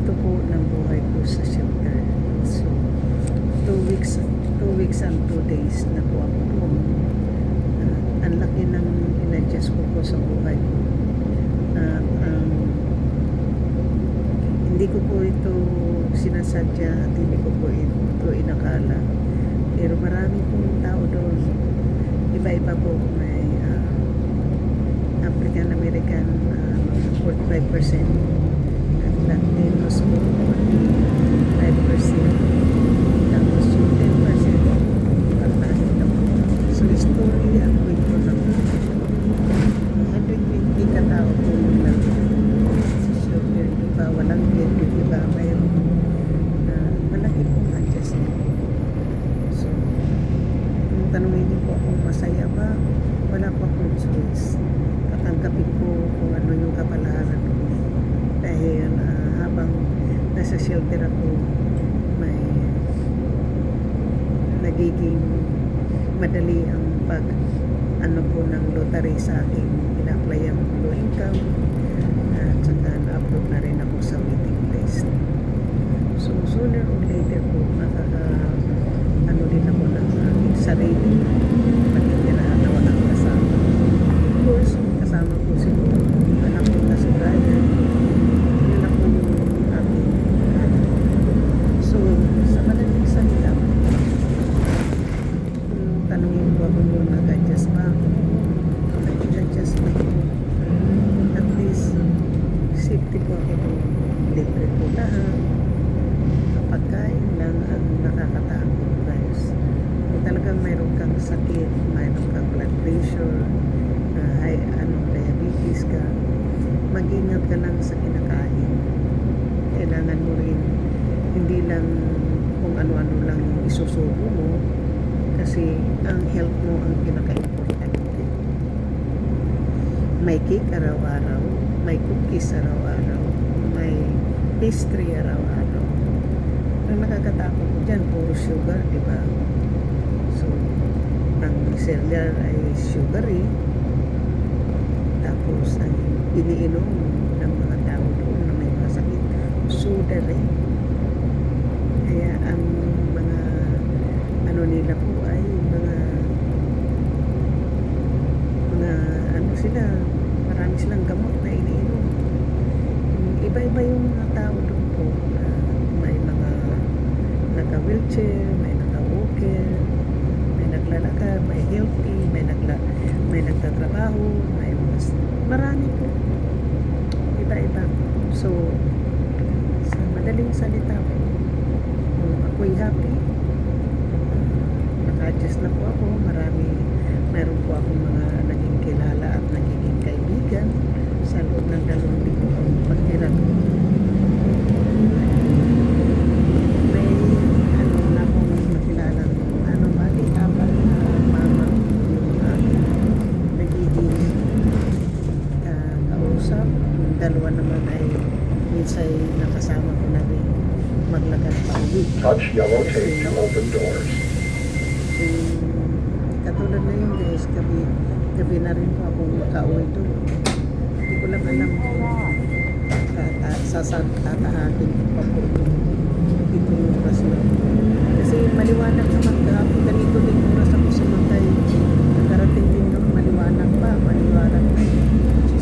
kwento po ng buhay ko sa shelter. So, 2 weeks and 2 days na po ako doon. Ang laki ng in-adjust ko po sa buhay ko. Hindi ko po ito sinasadya at hindi ko po ito inakala. Pero marami pong tao doon. Iba-iba po. May African American 45%. Latinos po 45%, tapos yung 10% pagpasok na po. So story ang kwento ng 120 katao po lang sa shelter. Iba walang bed, iba mayroon malaki pong adjustment. So kung tanongin niyo po akong masaya ba, wala po akong choice. Tatanggapin ko kung ano yung kapalaran ko. Dahil habang nasa shelter ako, may nagiging madali ang pag ano po ng lottery sa aking ina-apply ang low income at saka na-upload na rin ako sa waiting list. So sooner or later po ano din ako ng aking sarili, matitirahan na walang kasama. Of course, kasama po siguro anak ko na si Brian. So, sa madaling salita, kung tanongin ko ako nung nag-adjust ba ako, nag-adjust ba ako, at least safety po ako doon. Libre po lahat. Pagkain lang ang nakakatakot, guys. Kung talagang mayroon kang sakit, mayroon kang blood pressure, diabetes ka, mag-ingat ka lang sa kinakain. Kailangan mo rin hindi lang kung ano-ano lang isusubo mo, kasi ang health mo ang pinaka-importante. May cake araw-araw, may cookies araw-araw, may pastry araw-araw. Ang nakakatakot ko dyan, puro sugar, di ba? So, ang cereal ay sugary, tapos ang iniinom ng mga tao doon na may masakit, soda rin. Kaya ang mga ano nila po ay mga ano sila, marami silang gamot na iniinom. Iba-iba yung mga tao doon po. May mga naka-wheelchair, may naka-walker, may naglalakad, may healthy, may nagtatrabaho, marami po. Iba-iba. So, sa madaling salita po, ako'y happy. Naka-adjust na po ako. Mayroon po akong mga naging kilala at naging kaibigan sa loob ng 2 linggo ang pagtira ko. May na akong nakilala bali apat na mama yung aking nagiging kausap. Yung 2 naman ay minsan nakasama ko na rin maglakad pa uwi. Touch yellow tape to open doors. Katulad na yun guys, gabi na rin po akong makauwi doon. Hindi ko lang alam kung tatahatin ko pa po itong oras na. Kasi maliwanag naman kahapon, ganito din oras ako sumakay. Nagkarating din doon, maliwanag pa.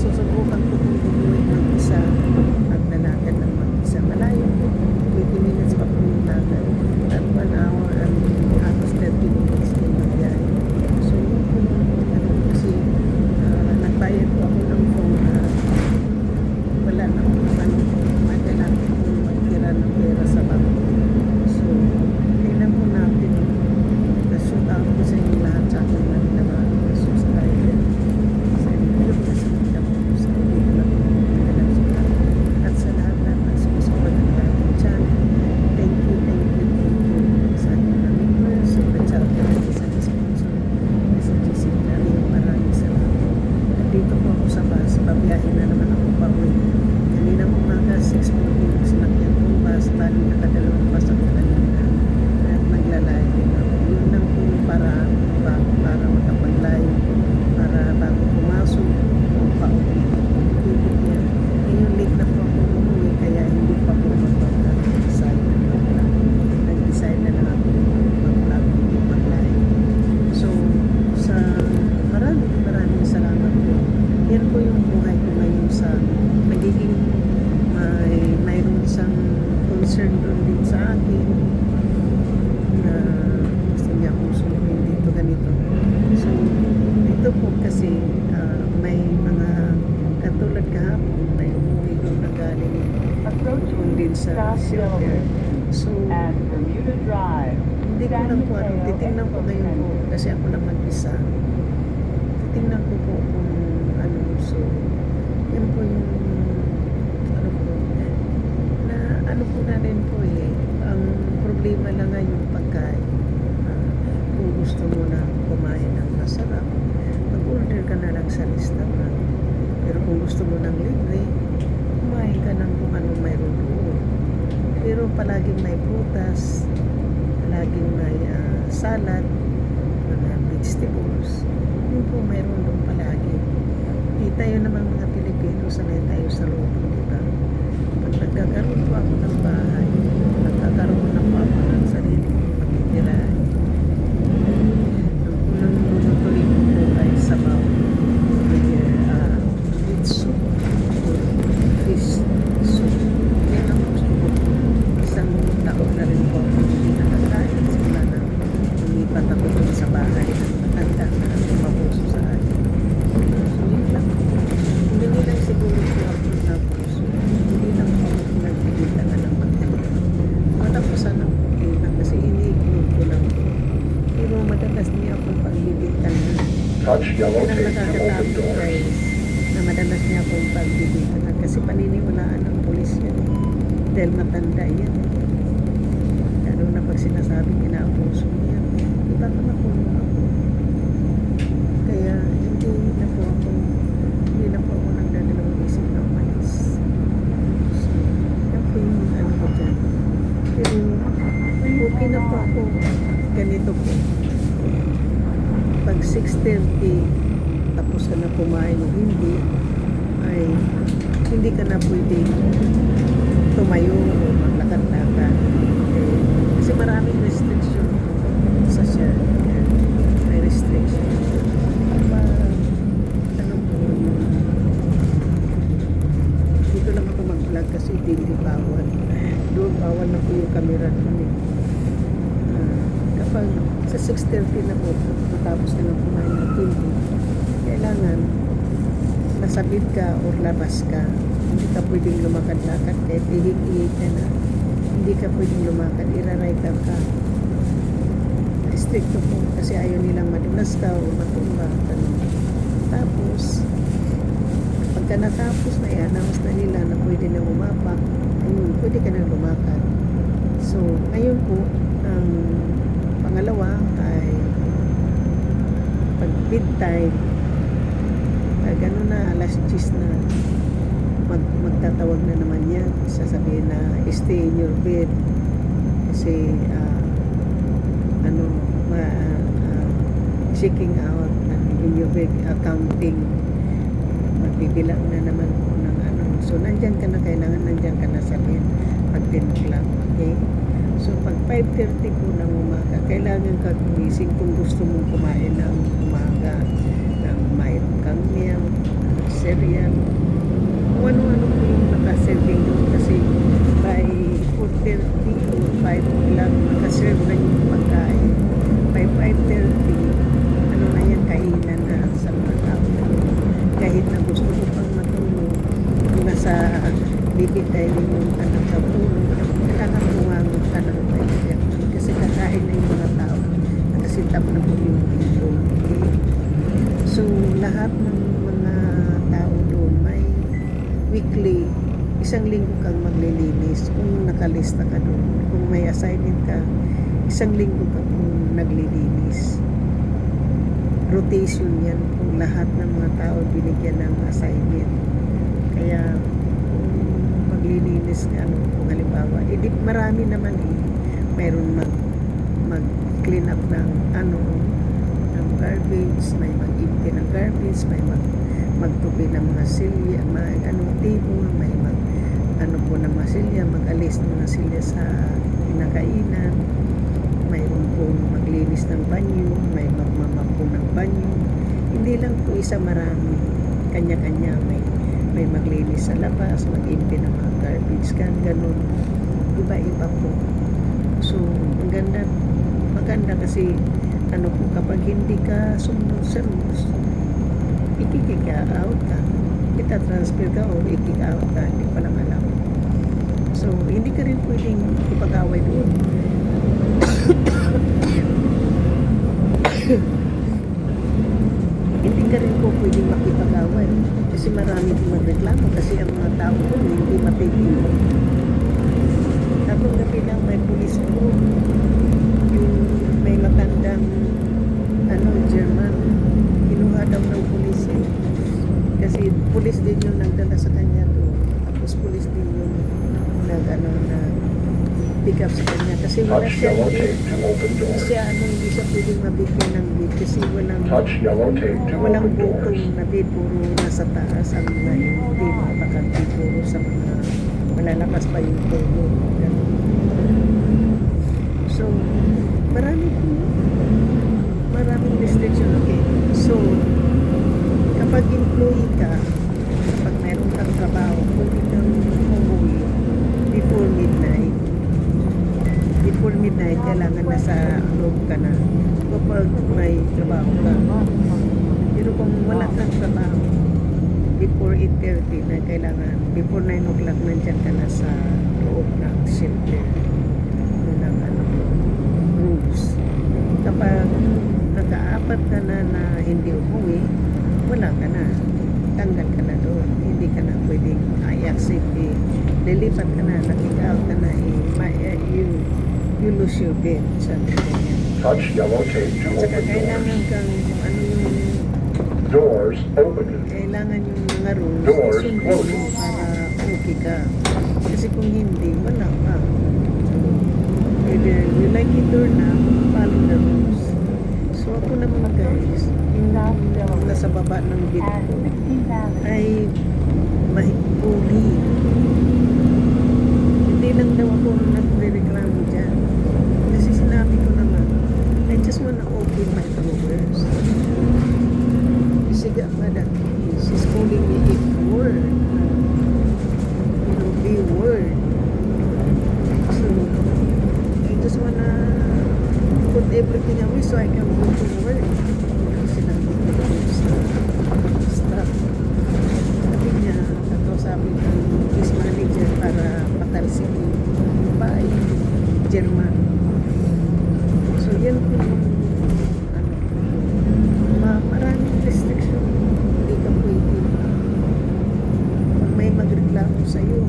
Susubukan ko kung bumuwi ng isa at lalakad ng mag-isa. Malayo po. 20 minutes pa po yung lakad. At 1 hour and halos 30 minutes yung magbiyahe. So, kasi nagbayad po ako ng phone na wala na akong madala kung magtira ng pera sa bangko. So, Hindi ko lang po ano, titingnan ko ngayon po kasi ako lang mag-isa. Titingnan ko po kung ano, so yan po yung ano po na ano po na rin po ang problema lang ngayon pagkain. Kung gusto mo na kumain ng masarap, mag-order ka na lang sa restaurant. Pero kung gusto mo ng libre, kumain ka ng kung anong mayroon doon. Pero palaging may prutas, palaging may salad, mga vegetables. Yun po mayroon doon palagi. Di tayo naman mga Pilipino, sanay tayo sa luto, di ba? Pag nagkakaroon po ako ng bahay, nagkakaroon na po ako ng sarili kong matitirahan. Ang unang lutuin ko po ay sabaw. Meat soup or fish soup. Yan ang gusto ko. Isang taon na rin po ako hindi nakakain. Simula na lumipat ako dun sa bahay ng matanda na mapuso sa akin. So yun lang. Hindi lang siguro po ako na puso. Hindi lang po ako nagpilitan na ng maganda. Matapusan ang problema kasi iniiglog ko lang po. Pero madalas niya akong pagbibintang na. Touch yellow Yan ang tape to open nakakatakot doors. guys, na madalas niya akong pagbibintangan kasi paniniwalaan ng pulis yan. Dahil matanda yan. Lalo na pag sinasabing inaabuso niya, iba ka makulong ako. Kaya hindi na po ako nagdadalawang isip na umalis. So, yan po yung ano ko dyan. Pero okay na po ako. Ganito po. Pag 6:30 tapos ka na kumain o hindi, ay hindi ka na pwede tumayo o maglakad-lakad. Kasi maraming restriction sa share. May restriction. Ano po, dito lang ako mag-vlog kasi hindi bawal. Doon bawal na po yung camera doon kapag sa 6:30 na po tapos ka na kumain ng hindi, kailangan masabit ka o labas ka. Hindi ka pwedeng lumakad-lakad kahit ihig-ihig ka na. Hindi ka pwedeng lumakad, ira-rider ka. Stricto po kasi ayaw nilang madulas ka o matumba. Tapos pagka natapos na i-announce na nila na pwede na umapak, ayun, pwede ka na lumakad. So ngayon po ang pangalawa ay pag bedtime, gano'n na alas 10 na magtatawag na naman yan, sasabihin na stay in your bed kasi checking out in your bed, accounting, magbibilang na naman po ng ano. So nandyan ka na, kailangan nandyan ka na sa bed pag 10 o'clock, okay? So pag 5:30 po ng umaga, kailangan ka gumising kung gusto mong kumain ng umaga ng mayroon kang milk, cereal, kung ano-ano po yung nakaserving doon kasi by 4:30 or 5 o'clock nakaserve na yung pagkain. By 5:30 ano na yan, kainan na sa mga tao. Kahit na gusto ko pang matulog, kung nasa baby dining room ka na sa tulog, kailangan bumangon ka ng 5:30 kasi kakain na yung mga tao. Nakasitap na po yung video. Okay? So, lahat ng mga tao doon may weekly, isang linggo kang maglilinis kung nakalista ka doon. Kung may assignment ka, isang linggo ka kung naglilinis. Rotation yan kung lahat ng mga tao binigyan ng assignment. Kaya kung maglilinis ka, kung halimbawa, marami naman mayroon mag-clean up ng ng garbage, may mag-empty ng garbage, may magtupi ng mga silya, table, may po ng mga silya, mag-alis ng mga silya sa pinakainan, mayroon po maglinis ng banyo, may magmamampo ng banyo. Hindi lang po isa, marami, kanya-kanya, may maglinis sa labas, mag-empty ng mga garbage can, ganun, iba-iba po. So maganda kasi po, kapag hindi ka sumunod sa rules, ikik-out ka, ita-transfer ka o ikik-out ka, hindi pa lang alam. So hindi ka rin pwedeng ipag-away doon. Kasi marami din magreklamo kasi ang mga tao doon hindi mapigil. Tapos gabi lang may police group. Yung may matandang German. Kinuha daw ng police eh. Kasi police din yung nagdala sa kanya doon. Tapos police din yung na pick up sa kanya. Kasi wala Touch siya yellow tape to open hindi doors. siya hindi siya pwedeng mabigyan ng bid kasi Touch yellow tape to walang open doors. butong na bid, puro nasa taas ang mga hindi makakanti, puro sa mga malalakas pa yung tubo. Ganun. So, maraming restriction. Okay. So, kapag employee ka, kapag meron kang trabaho, pwede kang umuwi before midnight. Before midnight, kailangan nasa loob ka na. Kapag may trabaho ka. Pero kung wala kang trabaho, before 8:30 na kailangan, before 9 o'clock, nandyan ka na sa loob ng shelter. Yun ang rules. Kapag naka-apat ka na hindi umuwi, wala ka na. Tanggal ka na doon. Hindi ka na pwedeng i-accept eh. Lilipat ka na, na-kick out ka na you lose your bed. Sabi ko niya. Touch yellow tape to Saka open kailangan doors. kang kung ano yung Doors open. kailangan yung mga rules Doors isundin closed. mo para okay ka. Kasi kung hindi, wala ka. Either you like it or not, follow the rules. So ako naman guys, yung nasa baba ng bed ko ay mahigpuli. Hindi lang daw ako nagre-reklamo dyan. Kasi sinabi ko naman, I just wanna open my drawers. Siga madam, she's calling me a word. A word. So, I just wanna put everything away so I can go to work. Sinabi ko doon sa staff. Sabi niya, sabi ng office manager para patalsin yung babae, German. So, yan po yung maraming restriction. Hindi ka pwede. Pag may magreklamo sa'yo,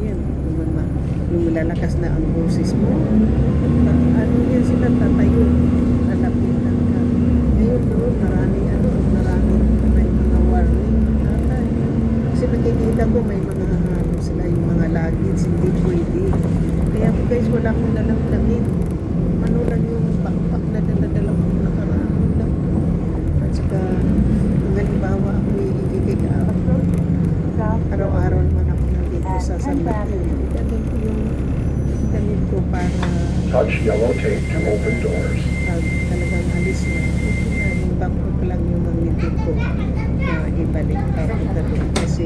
yan, yung lalakas na ang boses mo, yan sila tatayo, lalapitan ka. Ngayon doon, maraming may mga warning. Kasi nakikita ko may mga sila yung mga luggage, hindi pwede. Kaya po guys, wala akong dalang damit. Ano lang yung backpack na daladala ko nakaraan lang. At saka, kung halimbawa ako i-kick out, araw-araw naman ako nandito sa San Mateo. Ganun ko yung damit ko para Touch yellow tape to open doors. pag talagang alis na, okay na, yung backpack lang yung gamitin ko na ibalik papunta doon. Kasi